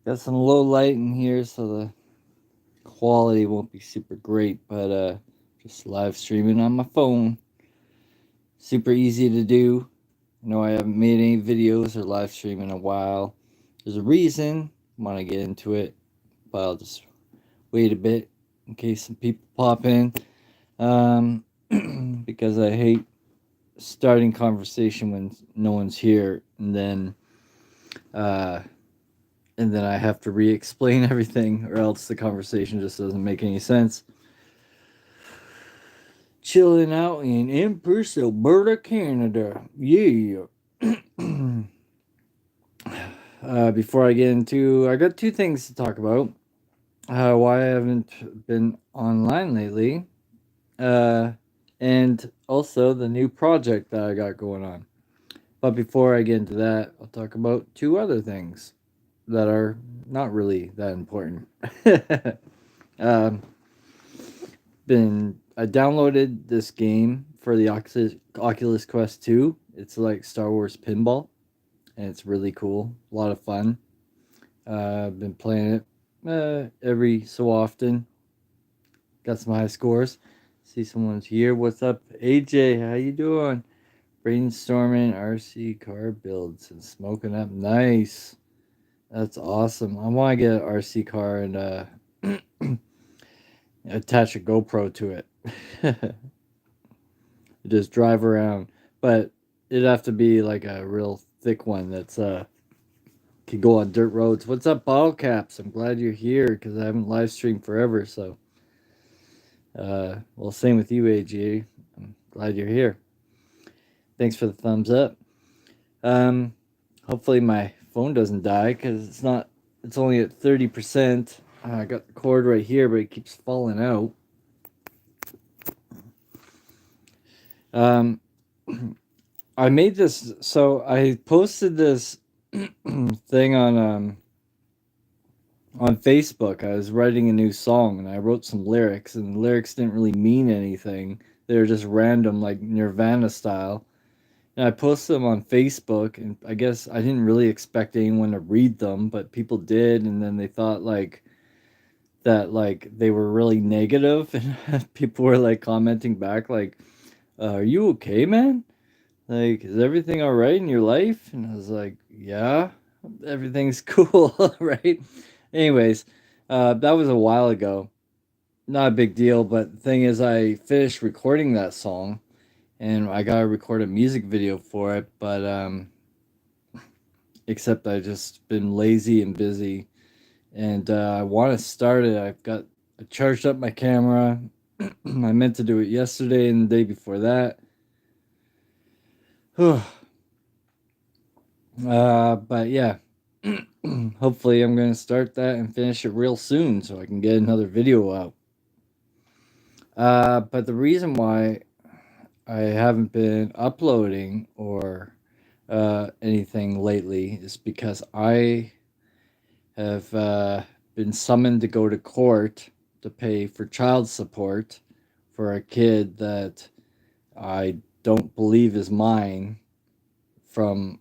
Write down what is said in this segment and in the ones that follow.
Got some low light in here, so the quality won't be super great, but just live streaming on my phone. Super easy to do. I know I haven't made any videos or live stream in a while. There's a reason. I want to get into it, but I'll just wait a bit in case some people pop in. Um, because I hate starting conversation when no one's here, uh, and then I have to re-explain everything, or else the conversation just doesn't make any sense. Chilling out in Empress, Alberta, Canada. Yeah. Before I get into, I got two things to talk about. Why I haven't been online lately, uh, and also the new project that I got going on. But before I get into that, I'll talk about two other things that are not really that important. um, I downloaded this game for the Oculus Quest 2. It's like Star Wars pinball, and it's really cool. A lot of fun. I've been playing it every so often. Got some high scores. See someone's here. What's up, AJ? How you doing? Brainstorming RC car builds and smoking up. Nice. That's awesome. I want to get an RC car and attach a GoPro to it. Just drive around, but it'd have to be like a real thick one that's can go on dirt roads. What's up, Bottle Caps? I'm glad you're here because I haven't live streamed forever. So, well, same with you, AG. I'm glad you're here. Thanks for the thumbs up. Um, hopefully my phone doesn't die because it's not. It's only at 30%. I got the cord right here, but it keeps falling out. Um, I made this. So I posted this thing on Facebook. I was writing a new song and I wrote some lyrics, and the lyrics didn't really mean anything. They were just random, like Nirvana style. And I posted them on Facebook, and I guess I didn't really expect anyone to read them, but people did, and then they thought like they were really negative, and people were like commenting back like, "Are you okay, man? Like, is everything all right in your life?" And I was like, "Yeah, everything's cool, right?" Anyways, that was a while ago. Not a big deal, but the thing is, I finished recording that song, and I gotta record a music video for it. But except I just been lazy and busy, and I want to start it. I charged up my camera. I meant to do it yesterday and the day before that. But yeah, hopefully I'm gonna start that and finish it real soon so I can get another video out. But the reason why I haven't been uploading or anything lately is because I have been summoned to go to court to pay for child support for a kid that I don't believe is mine from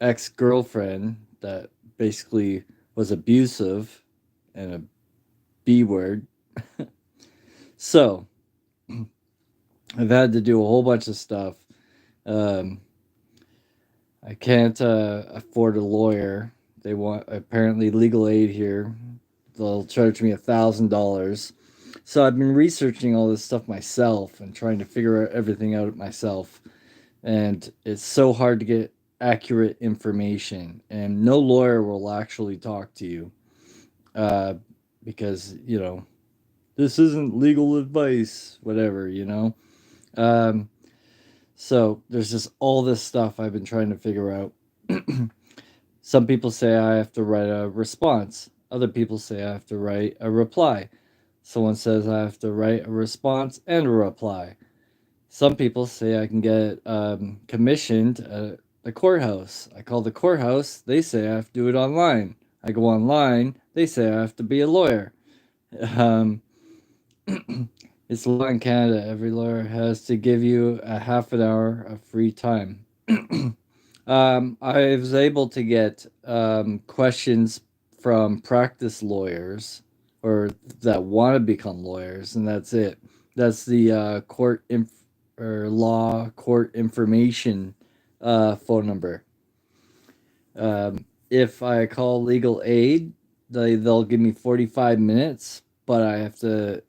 ex girlfriend that basically was abusive and a B word. So I've had to do a whole bunch of stuff. Um, I can't afford a lawyer. They want apparently legal aid here. They'll charge me $1,000. So I've been researching all this stuff myself and trying to figure everything out myself. And it's so hard to get accurate information. And no lawyer will actually talk to you uh, because, this isn't legal advice, whatever. Um, so there's just all this stuff I've been trying to figure out. Some people say I have to write a response. Other people say I have to write a reply. Someone says I have to write a response and a reply. Some people say I can get commissioned at the courthouse. I call the courthouse. They say I have to do it online. I go online. They say I have to be a lawyer. Um, it's law in Canada. Every lawyer has to give you a half an hour of free time. I was able to get questions from practice lawyers or that want to become lawyers, and that's it. That's the or law court information phone number. If I call legal aid, they'll give me 45 minutes, but I have to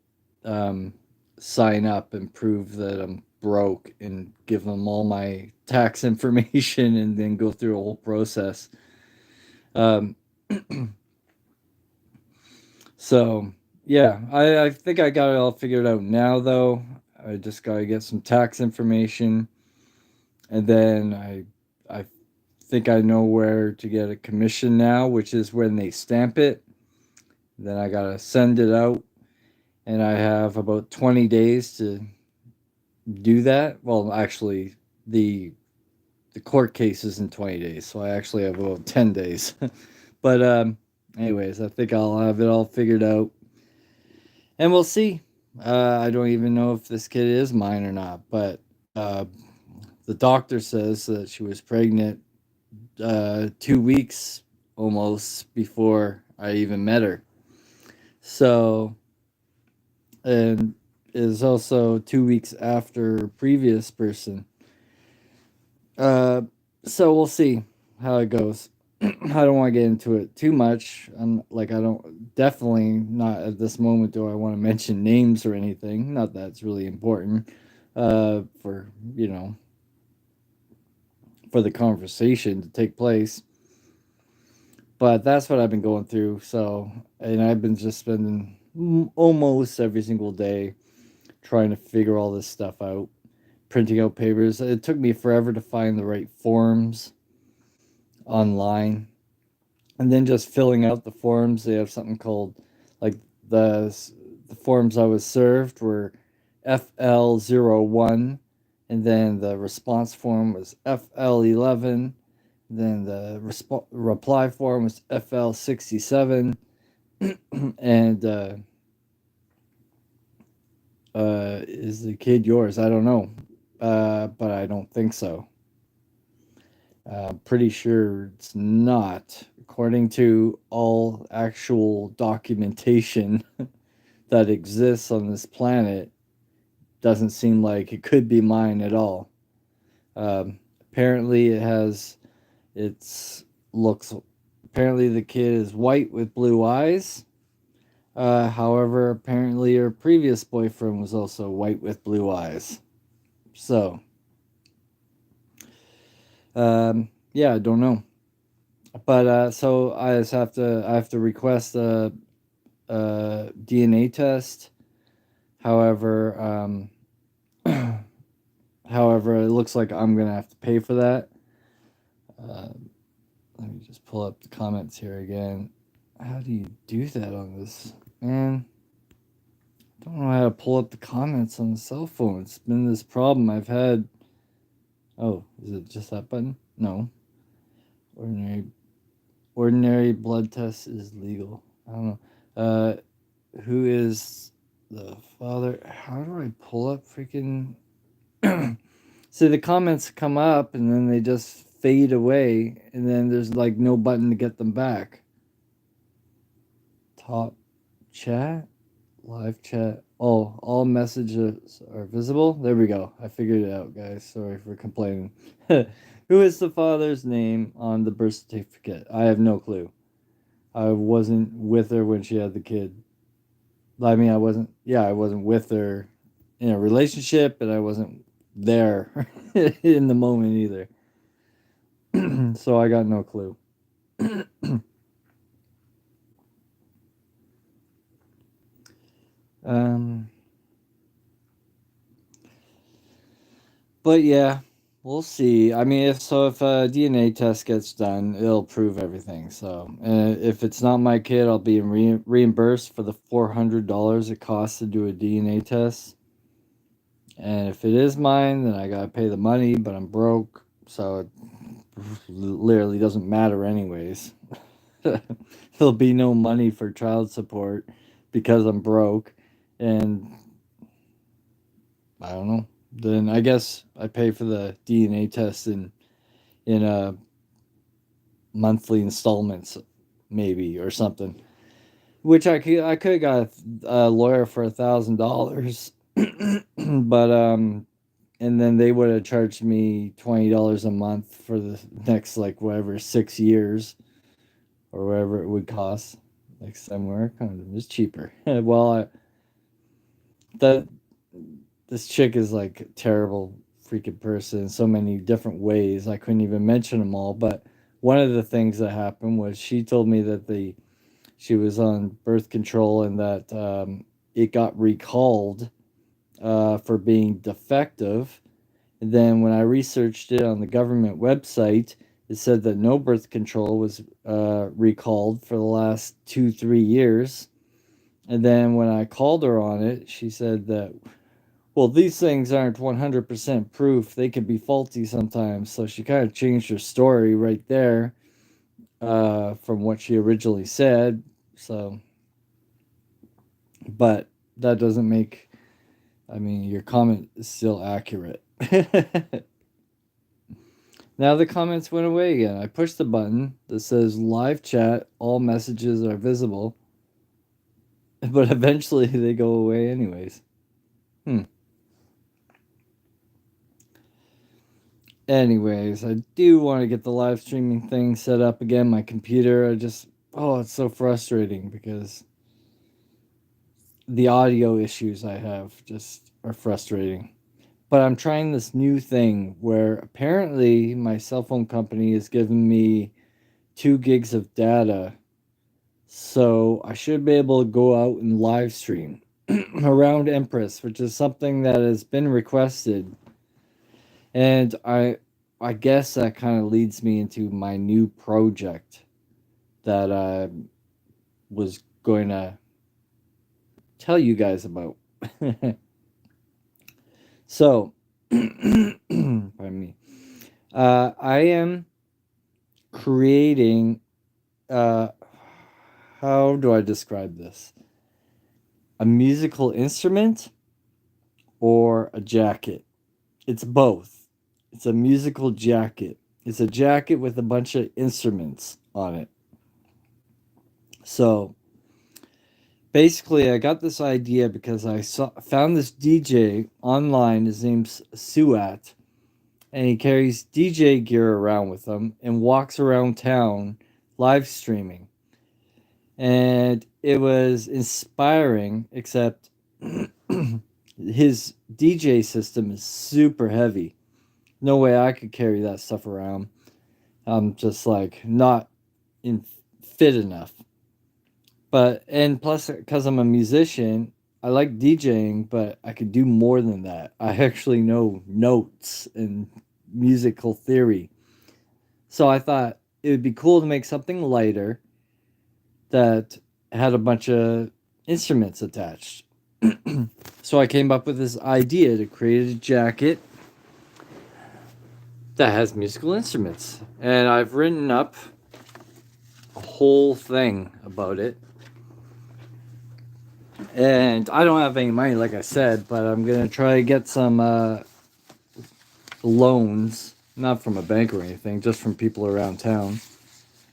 um, sign up and prove that I'm broke and give them all my tax information and then go through a whole process. Um, so, yeah, I think I got it all figured out now, though. I just got to get some tax information, and then I think I know where to get a commission now, which is when they stamp it. Then I gotta send it out, and I have about 20 days to do that. Well, actually, the the court case is in 20 days, so I actually have about 10 days. But anyways, I think I'll have it all figured out, and we'll see. I don't even know if this kid is mine or not, but uh, the doctor says that she was pregnant 2 weeks almost before I even met her. So, and is also 2 weeks after previous person. Uh, so we'll see how it goes. I don't want to get into it too much. I don't definitely not at this moment do I want to mention names or anything. Not that it's really important for for the conversation to take place. But that's what I've been going through. So, and I've been just spending almost every single day trying to figure all this stuff out, printing out papers. It took me forever to find the right forms online, and then just filling out the forms. They have something called like the the forms I was served were FL01, and then the response form was FL11. Then the reply form was FL67, and is the kid yours? I don't know, but I don't think so. Pretty sure it's not, according to all actual documentation that exists on this planet. Doesn't seem like it could be mine at all. Apparently, it has. It's looks. Apparently, the kid is white with blue eyes. However, apparently, her previous boyfriend was also white with blue eyes. So, yeah, I don't know. But so I have to request a DNA test. However, however, it looks like I'm gonna have to pay for that. Uh, Let me just pull up the comments here again. How do you do that on this, man? I don't know how to pull up the comments on the cell phone. It's been this problem I've had. Oh, is it just that button? No. Ordinary ordinary blood test is legal. I don't know. Who is the father? How do I pull up freaking? See, the comments come up and then they just fade away, and then there's like no button to get them back. Top chat, live chat. Oh, all messages are visible. There we go. I figured it out, guys. Sorry for complaining. Who is the father's name on the birth certificate? I have no clue. I wasn't with her when she had the kid. I mean, I wasn't. Yeah, I wasn't with her in a relationship, and I wasn't there in the moment either. So I got no clue. um, but yeah, we'll see. I mean, if a DNA test gets done, it'll prove everything. So, if it's not my kid, I'll be reimbursed for the $400 it costs to do a DNA test. And if it is mine, then I gotta pay the money. But I'm broke, so it literally doesn't matter anyways. There'll be no money for child support because I'm broke, and I don't know. Then I guess I pay for the DNA test in in a monthly installments, maybe, or something. Which I could have got a lawyer for $1,000, but and then they would have charged me $20 a month for the next like whatever 6 years or whatever it would cost. Next time wear a condom is cheaper. Well, that this chick is like a terrible freaking person in so many different ways. I couldn't even mention them all, but one of the things that happened was she told me that she was on birth control and that it got recalled for being defective. And then when I researched it on the government website, it said that no birth control was recalled for the last 2, 3 years. And then when I called her on it, she said that, well, these things aren't 100% proof. They can be faulty sometimes. So she kind of changed her story right there from what she originally said. So, but that doesn't make, I mean, your comment is still accurate. Now the comments went away again. I pushed the button that says live chat, all messages are visible, but eventually they go away anyways. Anyways, I do want to get the live streaming thing set up again. My computer, oh, it's so frustrating because the audio issues I have just are frustrating. But I'm trying this new thing where apparently my cell phone company is giving me 2 gigs of data. So I should be able to go out and live stream around Empress, which is something that has been requested. And I guess that kind of leads me into my new project that I was going to tell you guys about. So, pardon me. I am creating. Uh, how do I describe this? A musical instrument or a jacket? It's both. It's a musical jacket. It's a jacket with a bunch of instruments on it. So basically, I got this idea because found this DJ online. His name's Suat, and he carries DJ gear around with him and walks around town live streaming. And it was inspiring, except his DJ system is super heavy. No way I could carry that stuff around. I'm just like not in fit enough. But and plus, because I'm a musician, I like DJing, but I could do more than that. I actually know notes and musical theory. So I thought it would be cool to make something lighter that had a bunch of instruments attached. So I came up with this idea to create a jacket that has musical instruments. And I've written up a whole thing about it. And I don't have any money, like I said, but I'm going to try to get some loans, not from a bank or anything, just from people around town,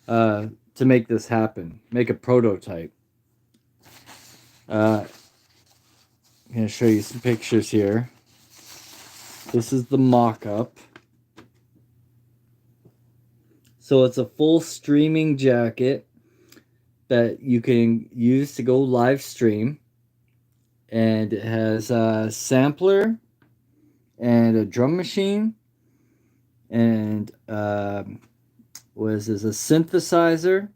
to make this happen, make a prototype. I'm going to show you some pictures here. This is the mock-up. So it's a full streaming jacket that you can use to go live stream. And it has a sampler and a drum machine and what is this? A synthesizer,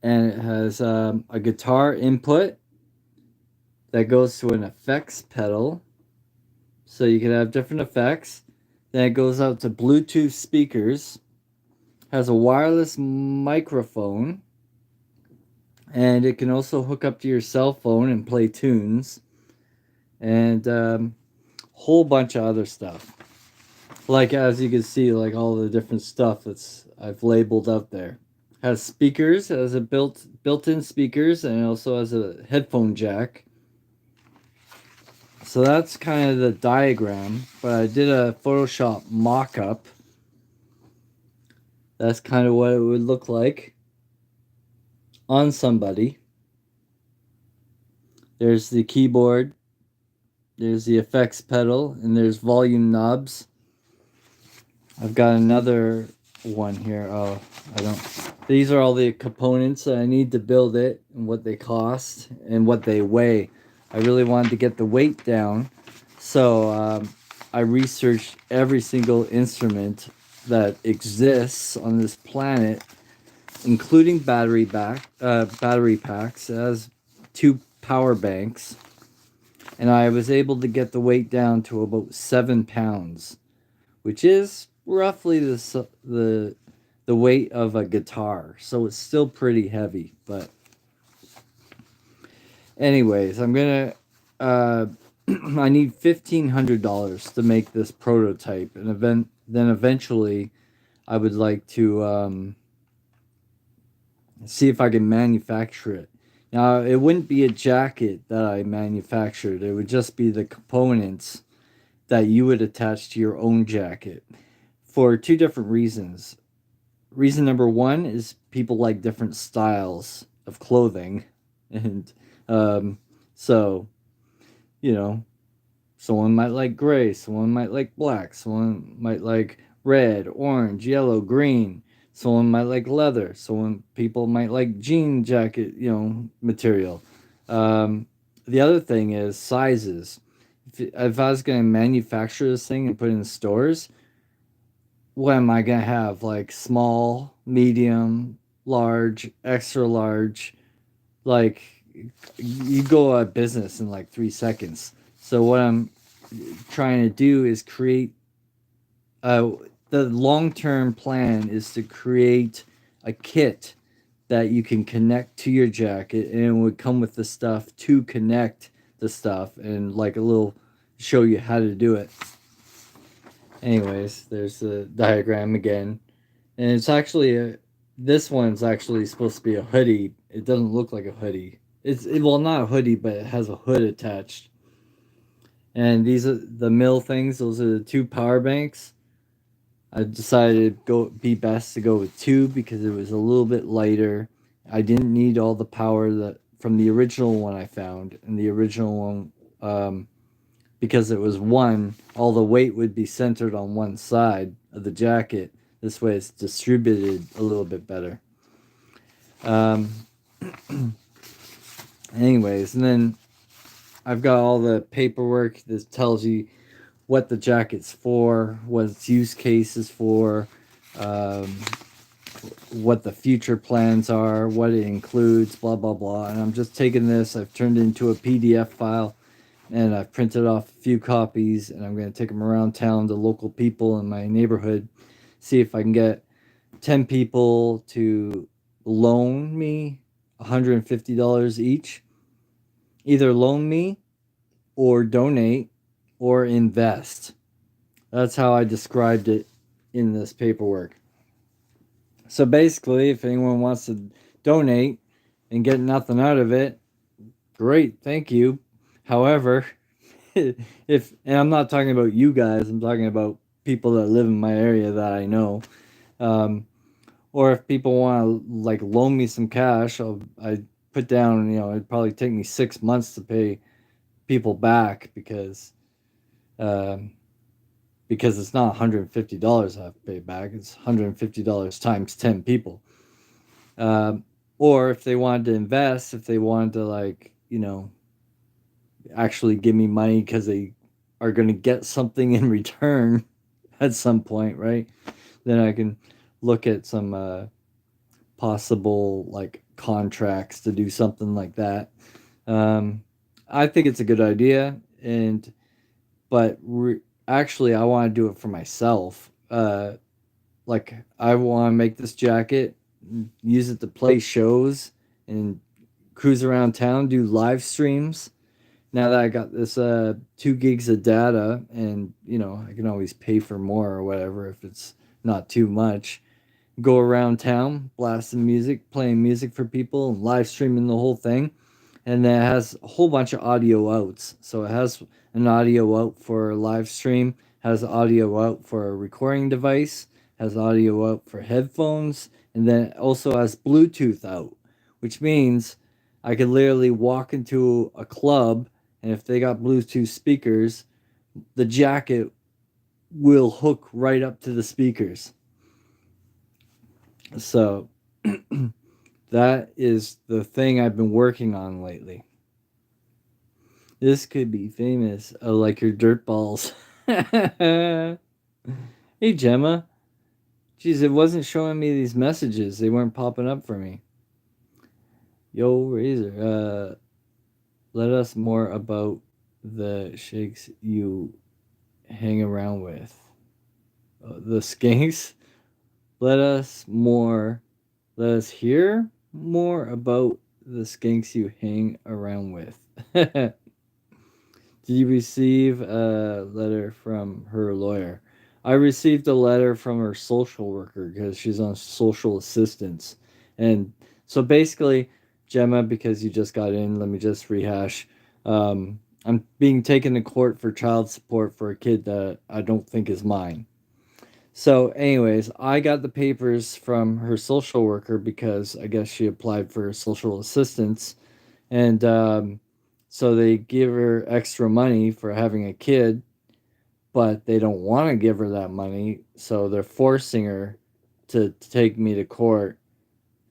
and it has a guitar input that goes to an effects pedal, so you can have different effects. Then it goes out to Bluetooth speakers, has a wireless microphone, and it can also hook up to your cell phone and play tunes, and whole bunch of other stuff. Like as you can see, like all the different stuff that's I've labeled up there. Has speakers, has a built-in speakers, and it also has a headphone jack. So that's kind of the diagram, but I did a Photoshop mock-up That's kind of what it would look like on somebody. There's the keyboard, there's the effects pedal, and there's volume knobs. I've got another one here. Oh, I don't. These are all the components that I need to build it and what they cost and what they weigh. I really wanted to get the weight down, so I researched every single instrument that exists on this planet, including battery packs. It has 2 power banks, and I was able to get the weight down to about 7 pounds, which is roughly the weight of a guitar. So it's still pretty heavy. But anyways, I'm gonna. I need $1,500 to make this prototype, and then eventually, I would like to see if I can manufacture it. Now, it wouldn't be a jacket that I manufactured. It would just be the components that you would attach to your own jacket for two different reasons. Reason number one is people like different styles of clothing. And um, so, you know, someone might like gray, someone might like black, someone might like red, orange, yellow, green. Someone might like leather. Someone people might like jean jacket, material. Um, the other thing is sizes. If I was going to manufacture this thing and put it in stores, what am I going to have? Like small, medium, large, extra large. Like you go out of business in like 3 seconds. So what I'm trying to do is create uh, the long term plan is to create a kit that you can connect to your jacket, and it would come with the stuff to connect the stuff and like a little show you how to do it. Anyways, there's the diagram again, and it's actually this one's actually supposed to be a hoodie. It doesn't look like a hoodie. Well, not a hoodie, but it has a hood attached. And these are the mill things. Those are the 2 power banks. I decided to go be best to go with two because it was a little bit lighter. I didn't need all the power that from the original one I found, and the original one, because it was one, all the weight would be centered on one side of the jacket. This way, it's distributed a little bit better. Um, anyways, and then I've got all the paperwork that tells you what the jacket's for, what its use case is for, um, what the future plans are, what it includes, blah, blah, blah. And I'm just taking this, I've turned it into a PDF file, and I've printed off a few copies, and I'm going to take them around town to local people in my neighborhood, see if I can get 10 people to loan me $150 each. Either loan me or donate or invest. That's how I described it in this paperwork. So basically, if anyone wants to donate and get nothing out of it, great, thank you. However, if and I'm not talking about you guys, I'm talking about people that live in my area that I know. Um, or if people want to like loan me some cash, I put down. It'd probably take me 6 months to pay people back um, because it's not $150 I have to pay back. It's $150 times 10 people. Or if they wanted to invest, if they wanted to actually give me money because they are going to get something in return at some point, right? Then I can look at some possible like contracts to do something like that. Um, I think it's a good idea, but actually, I want to do it for myself. Like I want to make this jacket, use it to play shows and cruise around town, do live streams. Now that I got this 2 gigs of data, and I can always pay for more or whatever if it's not too much. Go around town, blasting music, playing music for people, and live streaming the whole thing. And then it has a whole bunch of audio outs. So it has an audio out for a live stream, has audio out for a recording device, has audio out for headphones, and then it also has Bluetooth out, which means I could literally walk into a club, and if they got Bluetooth speakers, the jacket will hook right up to the speakers. So that is the thing I've been working on lately. This could be famous, like your dirt balls. Hey, Gemma. Jeez, it wasn't showing me these messages. They weren't popping up for me. Yo, Razor. Let us more about the shakes you hang around with. The skinks. Let us more. Let us hear more about the skinks you hang around with. Did you receive a letter from her lawyer? I received a letter from her social worker because she's on social assistance. And so basically, Gemma, because you just got in, let me just rehash. I'm being taken to court for child support for a kid that I don't think is mine. So, anyways, I got the papers from her social worker because I guess she applied for social assistance. And so they give her extra money for having a kid, but they don't want to give her that money. So they're forcing her to take me to court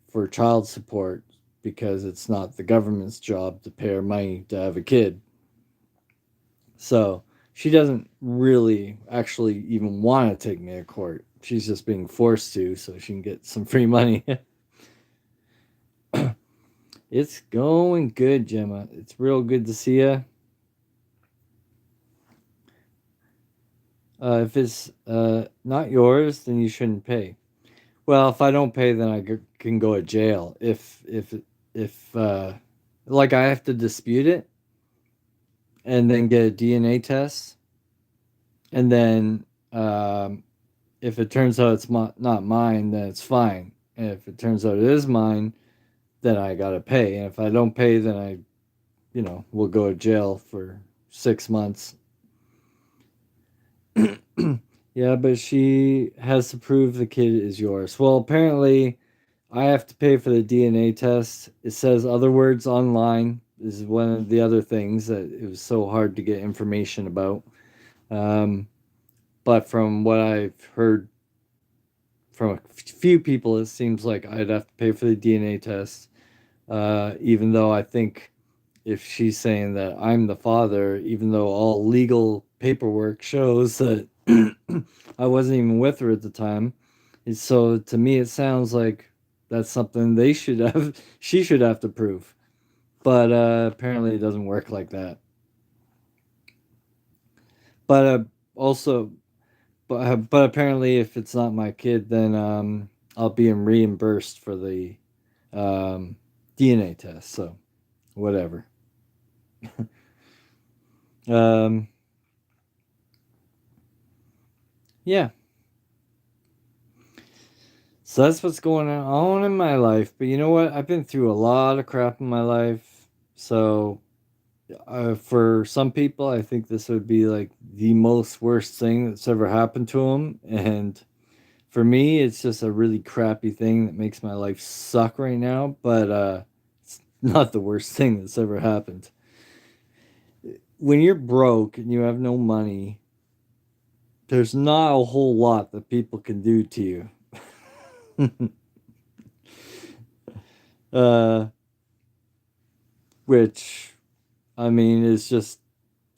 for child support because it's not the government's job to pay her money to have a kid. So she doesn't really actually even want to take me to court. She's just being forced to so she can get some free money. It's going good, Gemma. It's real good to see you. If it's not yours, then you shouldn't pay. Well, if I don't pay, then can go to jail. If like I have to dispute it and then get a DNA test, and then if it turns out it's not mine, then it's fine. And if it turns out it is mine, then I gotta pay. And if I don't pay, then will go to jail for 6 months. Yeah, but she has to prove the kid is yours. Well, apparently, I have to pay for the DNA test. It says other words online. This is one of the other things that it was so hard to get information about. Um, but from what I've heard from a few people, it seems like I'd have to pay for the DNA test. Even though I think if she's saying that I'm the father, even though all legal paperwork shows that I wasn't even with her at the time. So to me, it sounds like that's something they should have, she should have to prove. But apparently, it doesn't work like that. But also, but apparently, if it's not my kid, then I'll be reimbursed for the um, DNA test. So whatever. um, yeah. So that's what's going on in my life. But you know what? I've been through a lot of crap in my life. So for some people, I think this would be like the most worst thing that's ever happened to them. And for me, it's just a really crappy thing that makes my life suck right now. But it's not the worst thing that's ever happened. When you're broke and you have no money, there's not a whole lot that people can do to you. uh, which, I mean, is just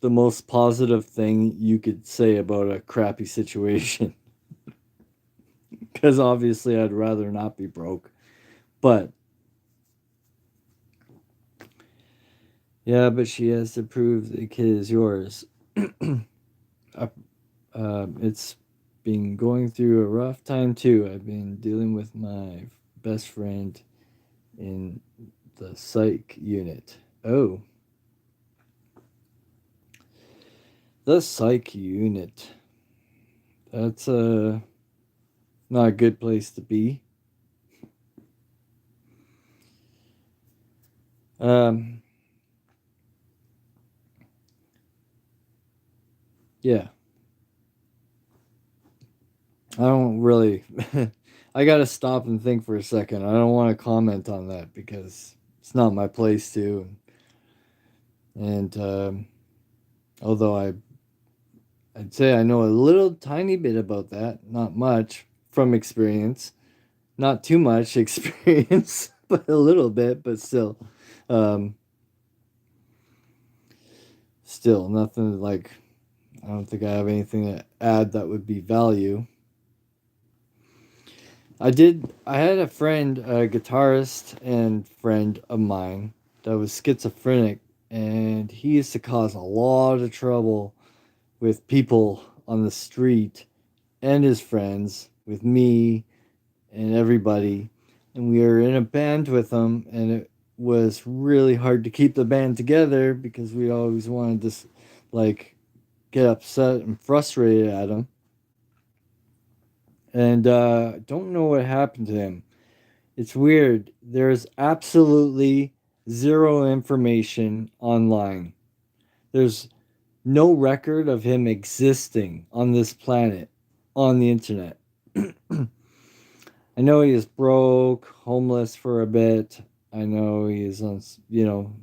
the most positive thing you could say about a crappy situation. Because obviously, I'd rather not be broke. But, yeah, but she has to prove the kid is yours. It's been going through a rough time, too. I've been dealing with my best friend in the psych unit. Oh, the psych unit. That's not a good place to be. Um, yeah. I don't really. I gotta stop and think for a second. I don't want to comment on that because it's not my place to. And although I'd say I know a little tiny bit about that, not much from experience, not too much experience, but a little bit, but still, um, still nothing like. I don't think I have anything to add that would be value. I did. I had a friend, a guitarist and friend of mine, that was schizophrenic, and he used to cause a lot of trouble with people on the street and his friends, with me and everybody. And we were in a band with him, and it was really hard to keep the band together because we always wanted to, like, get upset and frustrated at him. And don't know what happened to him. It's weird. There's absolutely zero information online. There's no record of him existing on this planet on the internet. I know he is broke, homeless for a bit. I know he's on,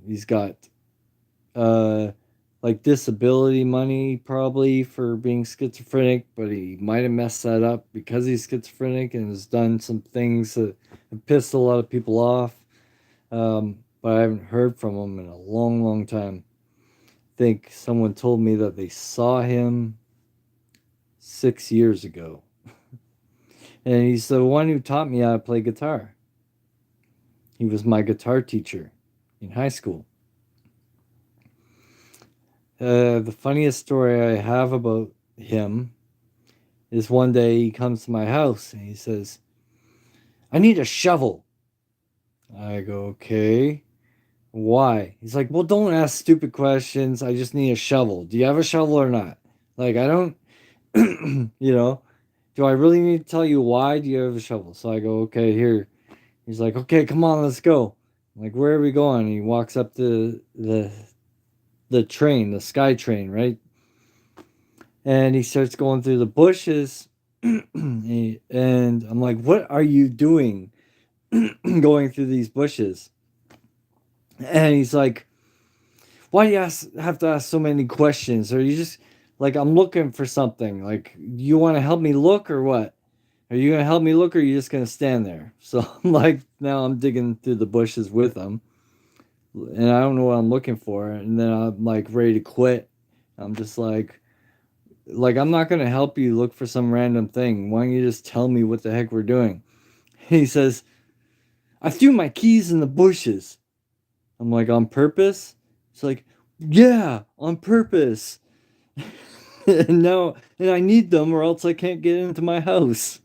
he's got uh like disability money probably for being schizophrenic, but he might have messed that up because he's schizophrenic and has done some things that have pissed a lot of people off. But I haven't heard from him in a long, long time. I think someone told me that they saw him 6 years ago. And he's the one who taught me how to play guitar. He was my guitar teacher in high school. The funniest story I have about him is one day he comes to my house and he says, I need a shovel. I go, okay. Why? He's like, well, don't ask stupid questions. I just need a shovel. Do you have a shovel or not? Like, I don't, do I really need to tell you why do you have a shovel? So I go, okay, here. He's like, okay, come on, let's go. I'm like, where are we going? And he walks up to the train, the sky train, right? And he starts going through the bushes. And I'm like, what are you doing going through these bushes? And he's like, why do you have to ask so many questions? Or you just, like, I'm looking for something. Like, you want to help me look or what? Are you going to help me look or are you just going to stand there? So I'm like, now I'm digging through the bushes with him. And I don't know what I'm looking for. And then I'm like ready to quit. I'm just like I'm not going to help you look for some random thing. Why don't you just tell me what the heck we're doing? He says, I threw my keys in the bushes. I'm like, on purpose? It's like, yeah, on purpose. And now, and I need them or else I can't get into my house.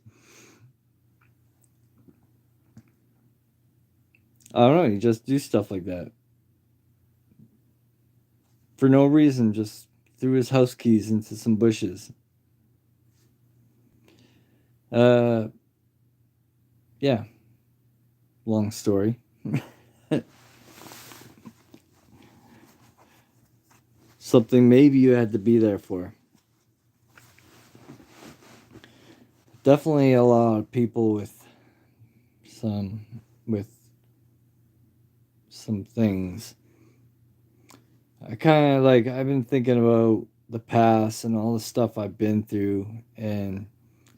I don't know. You just do stuff like that for no reason. Just threw his house keys into some bushes. Uh, yeah. Long story. Something maybe you had to be there for. Definitely a lot of people some with some things. I kind of like I've been thinking about the past and all the stuff I've been through and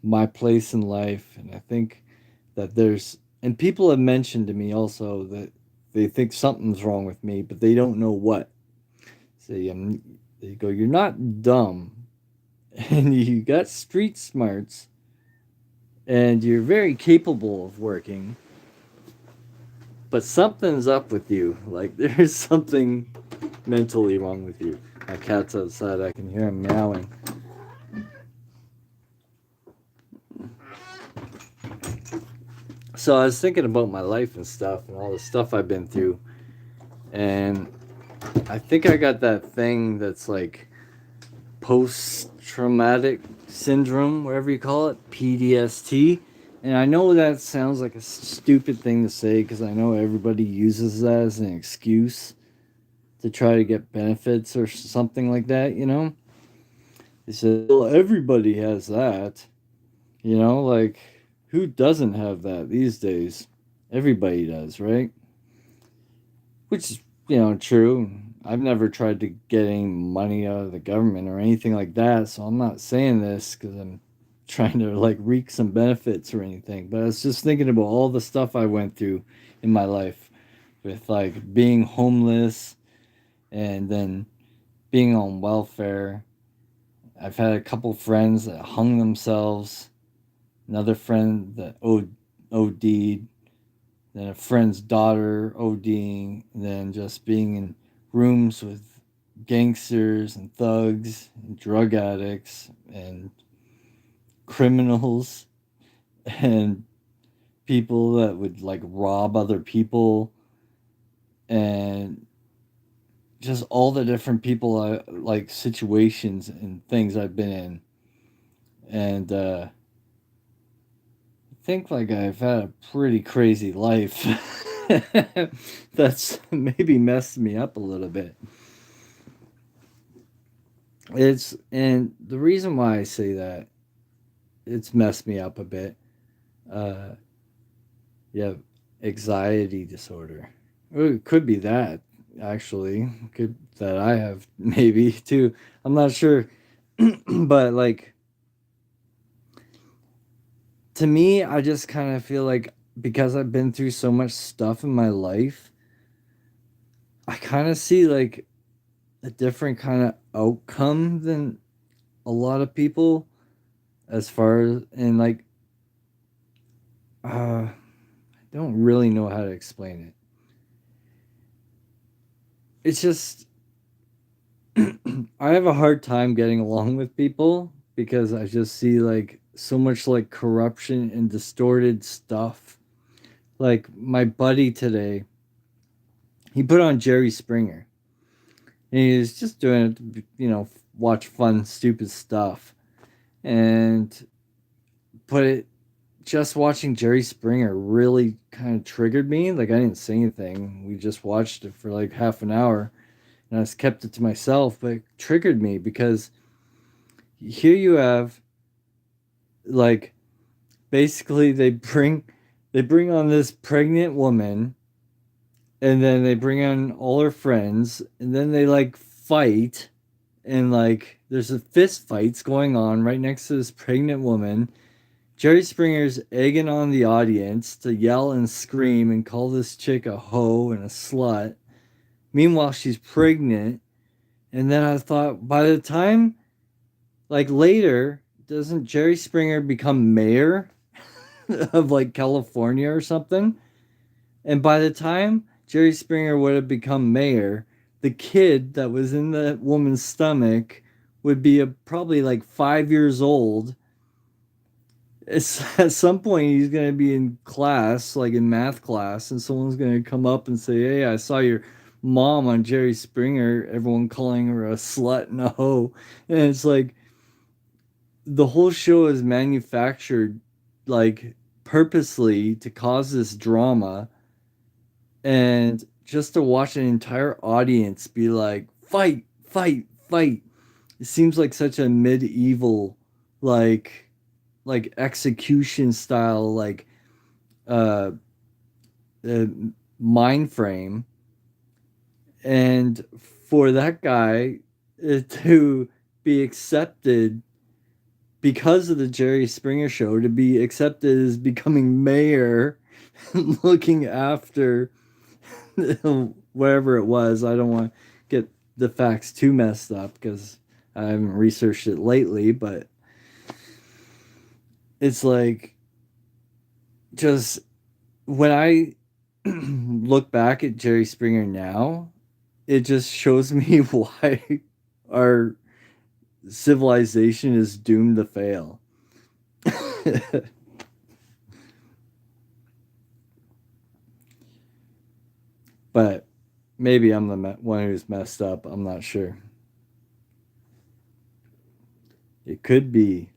my place in life, and I think that there's and people have mentioned to me also that they think something's wrong with me, but they don't know what. See, they go, you're not dumb, and you got street smarts, and you're very capable of working, but something's up with you. Like there's something mentally wrong with you. My cat's outside. I can hear him meowing. So I was thinking about my life and stuff and all the stuff I've been through. And I think I got that thing that's like post traumatic syndrome, whatever you call it, PTSD. And I know that sounds like a stupid thing to say because I know everybody uses that as an excuse to try to get benefits or something like that, They said, well, everybody has that. Like, who doesn't have that these days? Everybody does, right? Which is, true. I've never tried to get any money out of the government or anything like that, so I'm not saying this because I'm trying to like reap some benefits or anything. But I was just thinking about all the stuff I went through in my life with like being homeless and then being on welfare. I've had a couple friends that hung themselves, another friend that OD'd, then a friend's daughter ODing, and then just being in rooms with gangsters and thugs and drug addicts and criminals and people that would like rob other people and just all the different people like situations and things I've been in. And I think like I've had a pretty crazy life. That's maybe messed me up a little bit. And the reason why I say that it's messed me up a bit. Uh, yeah, anxiety disorder. Well, it could be that actually. Could that I have maybe too. I'm not sure, but like to me, I just kind of feel like because I've been through so much stuff in my life, I kind of see like a different kind of outcome than a lot of people as far as and like I don't really know how to explain it. It's just I have a hard time getting along with people because I just see like so much like corruption and distorted stuff. Like my buddy today, he put on Jerry Springer. And he was just doing it to, watch fun, stupid stuff. And but it just watching Jerry Springer really kind of triggered me. Like I didn't say anything. We just watched it for like half an hour and I just kept it to myself, but it triggered me because here you have like basically they bring on this pregnant woman and then they bring on all her friends and then they like fight and like there's a fist fights going on right next to this pregnant woman. Jerry Springer's egging on the audience to yell and scream and call this chick a hoe and a slut. Meanwhile, she's pregnant. And then I thought, by the time, like later, doesn't Jerry Springer become mayor of like California or something? And by the time Jerry Springer would have become mayor, the kid that was in the woman's stomach would be probably like 5 years old. At some point he's going to be in class, like in math class, and someone's going to come up and say, "Hey, I saw your mom on Jerry Springer." Everyone calling her a slut and a hoe, and it's like the whole show is manufactured, like purposely to cause this drama, and just to watch an entire audience be like, "Fight, fight, fight." It seems like such a medieval, like execution style uh, uh mind frame, and for that guy to be accepted because of the Jerry Springer show, to be accepted as becoming mayor looking after whatever it was. I don't want to get the facts too messed up because I haven't researched it lately, but it's like just when I look back at Jerry Springer now, it just shows me why our civilization is doomed to fail. But maybe I'm the one who's messed up. I'm not sure. It could be.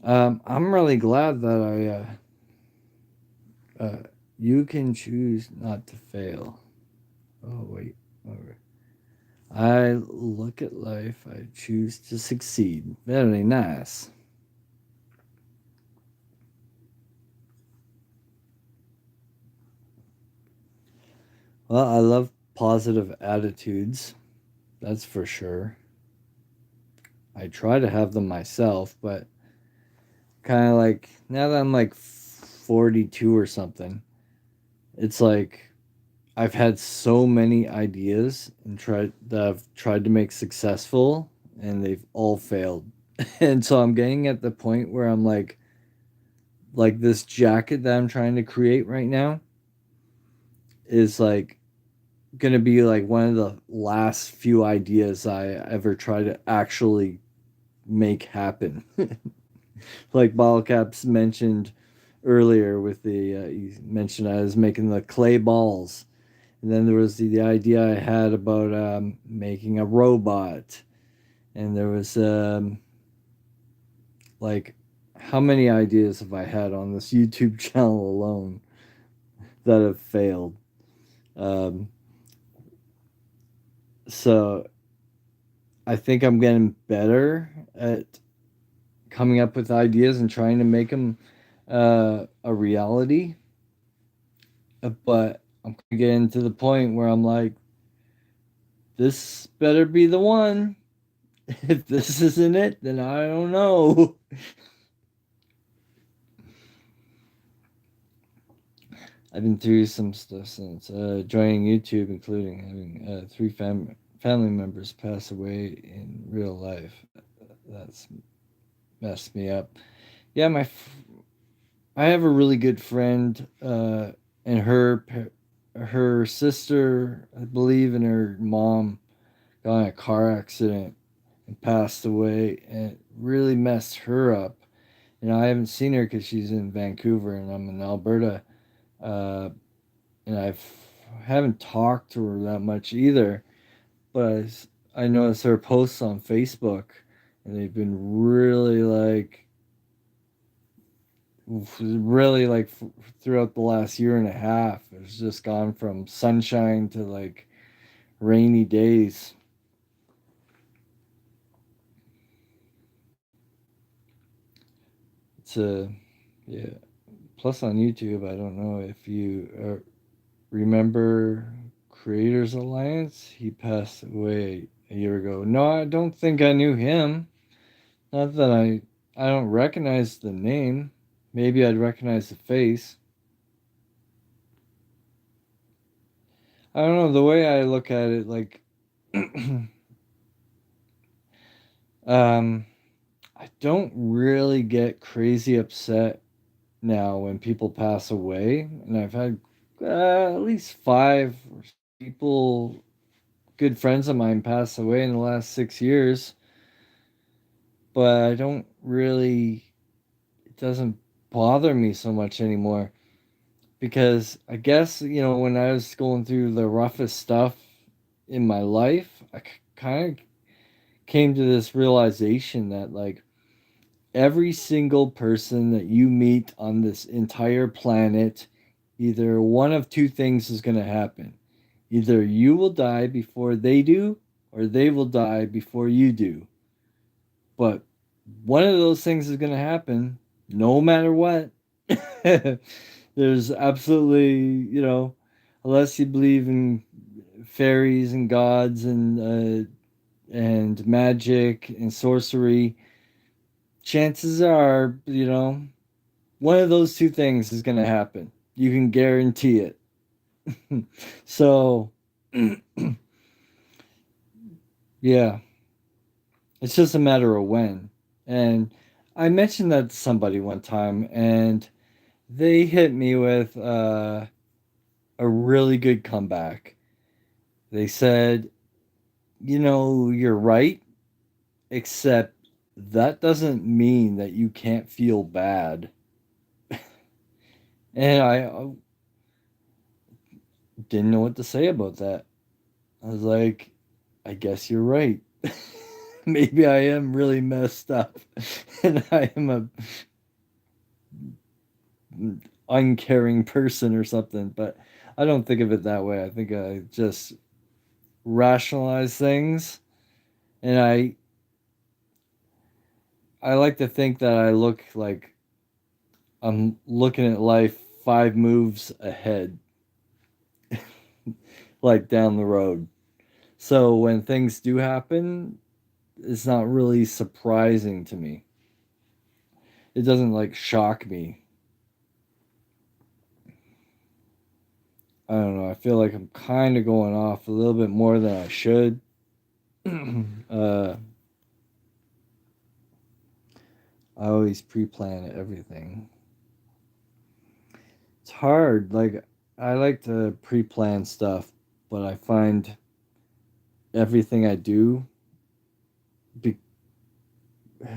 I'm really glad that you can choose not to fail. Oh wait, over. I look at life, I choose to succeed. Very nice. Well, I love positive attitudes, that's for sure. I try to have them myself, but kind of like now that I'm like 42 or something, it's like I've had so many ideas and tried that I've tried to make successful and they've all failed. And so I'm getting at the point where I'm like this jacket that I'm trying to create right now is like gonna be like one of the last few ideas I ever try to actually make happen. Like Ballcaps mentioned earlier with the you mentioned I was making the clay balls, and then there was the idea I had about making a robot, and there was like how many ideas have I had on this YouTube channel alone that have failed? Um, so I think I'm getting better at coming up with ideas and trying to make them a reality. But I'm getting to the point where I'm like, this better be the one. If this isn't it, then I don't know. I've been through some stuff since joining YouTube, including having three family members pass away in real life. That's messed me up. Yeah, I have a really good friend, and her sister, I believe, and her mom got in a car accident and passed away, and it really messed her up. I haven't seen her because she's in Vancouver and I'm in Alberta, uh, and haven't talked to her that much either. But I noticed her posts on Facebook, and they've been really like throughout the last year and a half. It's just gone from sunshine to like rainy days. It's a Yeah. Plus on YouTube, I don't know if you remember Creators Alliance. He passed away a year ago. No, I don't think I knew him. Not that I don't recognize the name. Maybe I'd recognize the face. I don't know the way I look at it. Like, um, I don't really get crazy upset now when people pass away, and I've had at least five people, good friends of mine, pass away in the last 6 years. But I don't really. It doesn't bother me so much anymore because I guess when I was going through the roughest stuff in my life, I kind of came to this realization that like every single person that you meet on this entire planet, either one of two things is going to happen. Either you will die before they do, or they will die before you do. But one of those things is going to happen no matter what. There's absolutely, unless you believe in fairies and gods and magic and sorcery, chances are, one of those two things is going to happen. You can guarantee it. So, yeah, it's just a matter of when. And I mentioned that to somebody one time, and they hit me with a really good comeback. They said, you're right, except that doesn't mean that you can't feel bad. And I didn't know what to say about that. I was like, I guess you're right. Maybe I am really messed up and I am a uncaring person or something, but I don't think of it that way. I think I just rationalize things, and I like to think that I look like I'm looking at life 5 moves ahead, like down the road. So when things do happen, it's not really surprising to me. It doesn't like shock me. I don't know. I feel like I'm kind of going off a little bit more than I should. I always pre-plan everything. It's hard. Like, I like to pre-plan stuff, but I find everything I do, be,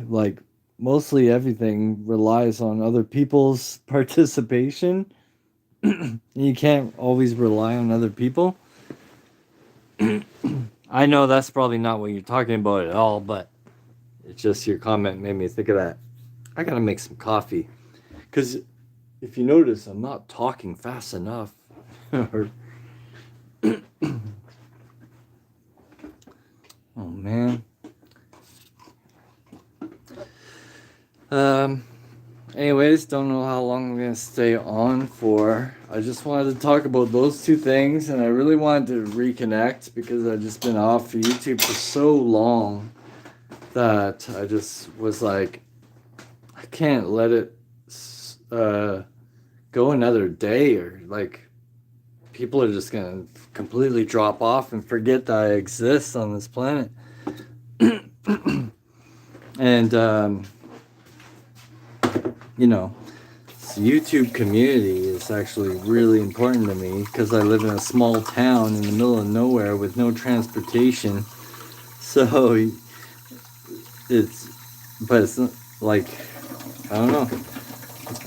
like mostly everything, relies on other people's participation. You can't always rely on other people. I know that's probably not what you're talking about at all, but it's just your comment made me think of that. I gotta make some coffee. Because if you notice, I'm not talking fast enough. Oh, man. Anyways, don't know how long I'm going to stay on for. I just wanted to talk about those two things, and I really wanted to reconnect because I've just been off of YouTube for so long that I just was like, I can't let it go another day, or like people are just going to completely drop off and forget that I exist on this planet. And, you know, this YouTube community is actually really important to me because I live in a small town in the middle of nowhere with no transportation. So but it's not, like, I don't know.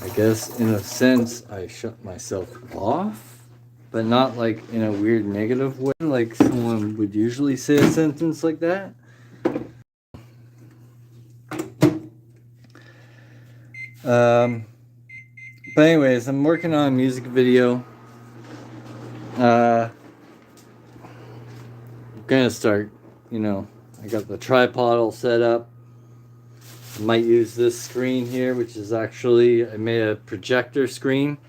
I guess in a sense I shut myself off, but not like in a weird negative way, like someone would usually say a sentence like that. But anyways, I'm working on a music video. I'm gonna start, I got the tripod all set up. I might use this screen here, which is actually, I made a projector screen.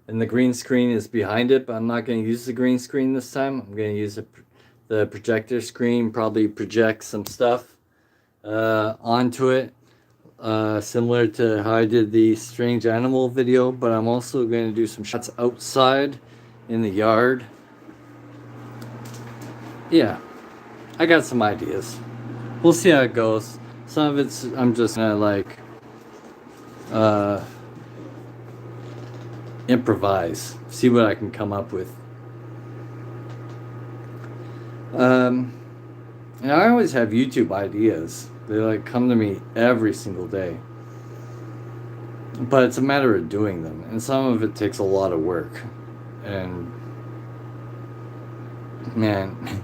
And the green screen is behind it, but I'm not going to use the green screen this time. I'm going to use the projector screen, probably project some stuff onto it. Similar to how I did the strange animal video, but I'm also going to do some shots outside in the yard. Yeah, I got some ideas. We'll see how it goes. Some of it's I'm just gonna like improvise, see what I can come up with. And I always have YouTube ideas. They like come to me every single day. But it's a matter of doing them, and some of it takes a lot of work. And man,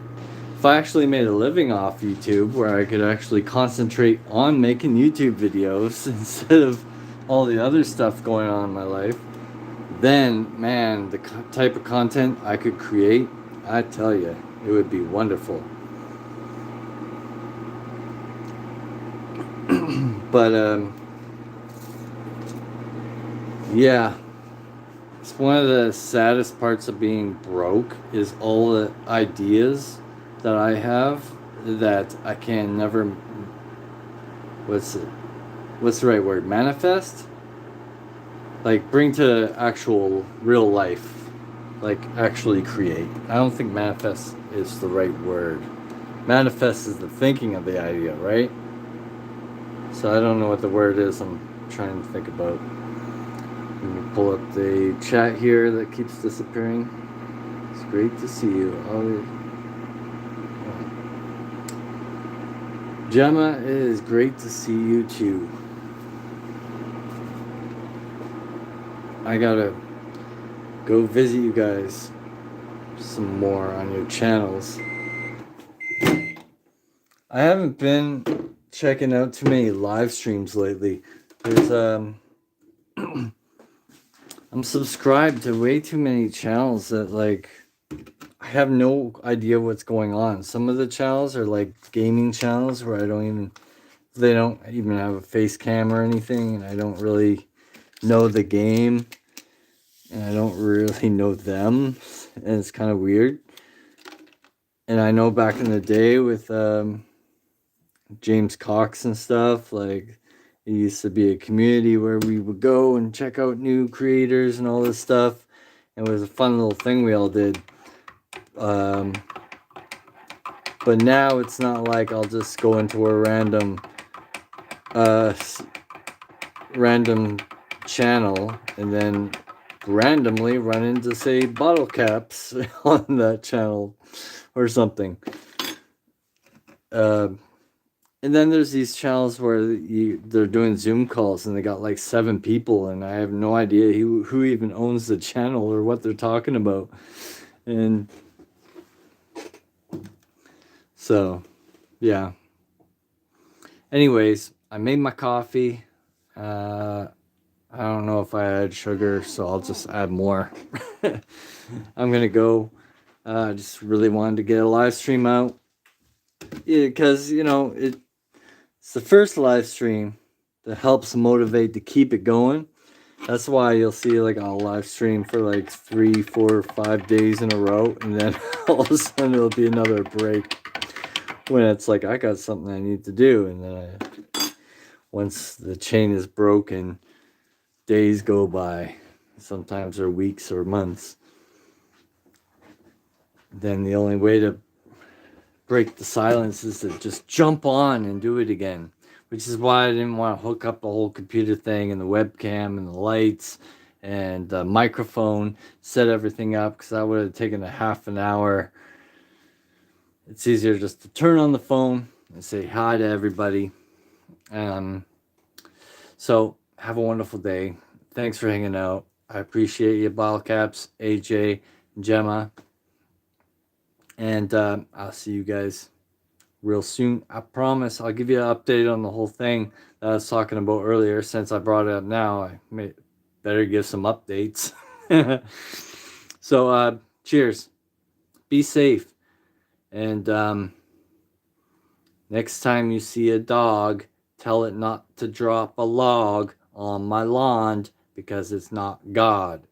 if I actually made a living off YouTube where I could actually concentrate on making YouTube videos instead of all the other stuff going on in my life, then man, the type of content I could create, I tell you, it would be wonderful. But yeah, it's one of the saddest parts of being broke is all the ideas that I have that I can never, what's the right word, manifest, like bring to actual real life, like actually create. I don't think manifest is the right word. Manifest is the thinking of the idea, right? So I don't know what the word is I'm trying to think about. Let me pull up the chat here that keeps disappearing. It's great to see you. Gemma, it is great to see you too. I gotta go visit you guys some more on your channels. I haven't been checking out too many live streams lately. There's I'm subscribed to way too many channels that like I have no idea what's going on. Some of the channels are like gaming channels where they don't even have a face cam or anything, and I don't really know the game, and I don't really know them, and it's kind of weird. And I know back in the day with James Cox and stuff, like it used to be a community where we would go and check out new creators and all this stuff. It was a fun little thing we all did. Um, but now it's not like I'll just go into a uh, random channel and then randomly run into, say, bottle caps on that channel or something. Uh, and then there's these channels where they're doing Zoom calls and they got like 7 people, and I have no idea who even owns the channel or what they're talking about. And so, yeah. Anyways, I made my coffee. I don't know if I add sugar, so I'll just add more. I'm gonna go. I just really wanted to get a live stream out. Yeah, because it's the first live stream that helps motivate to keep it going. That's why you'll see like I'll live stream for like 3, 4, 5 days in a row, and then all of a sudden it'll be another break when it's like I got something I need to do, and then once the chain is broken, days go by. Sometimes they're weeks or months. Then the only way to break the silence is to just jump on and do it again, which is why I didn't want to hook up the whole computer thing and the webcam and the lights and the microphone, set everything up, because that would have taken a half an hour. It's easier just to turn on the phone and say hi to everybody. So have a wonderful day. Thanks for hanging out. I appreciate you, Bottle Caps, AJ, Gemma. And I'll see you guys real soon. I promise I'll give you an update on the whole thing that I was talking about earlier. Since I brought it up now, I better give some updates. So cheers. Be safe. And next time you see a dog, tell it not to drop a log on my lawn because it's not God.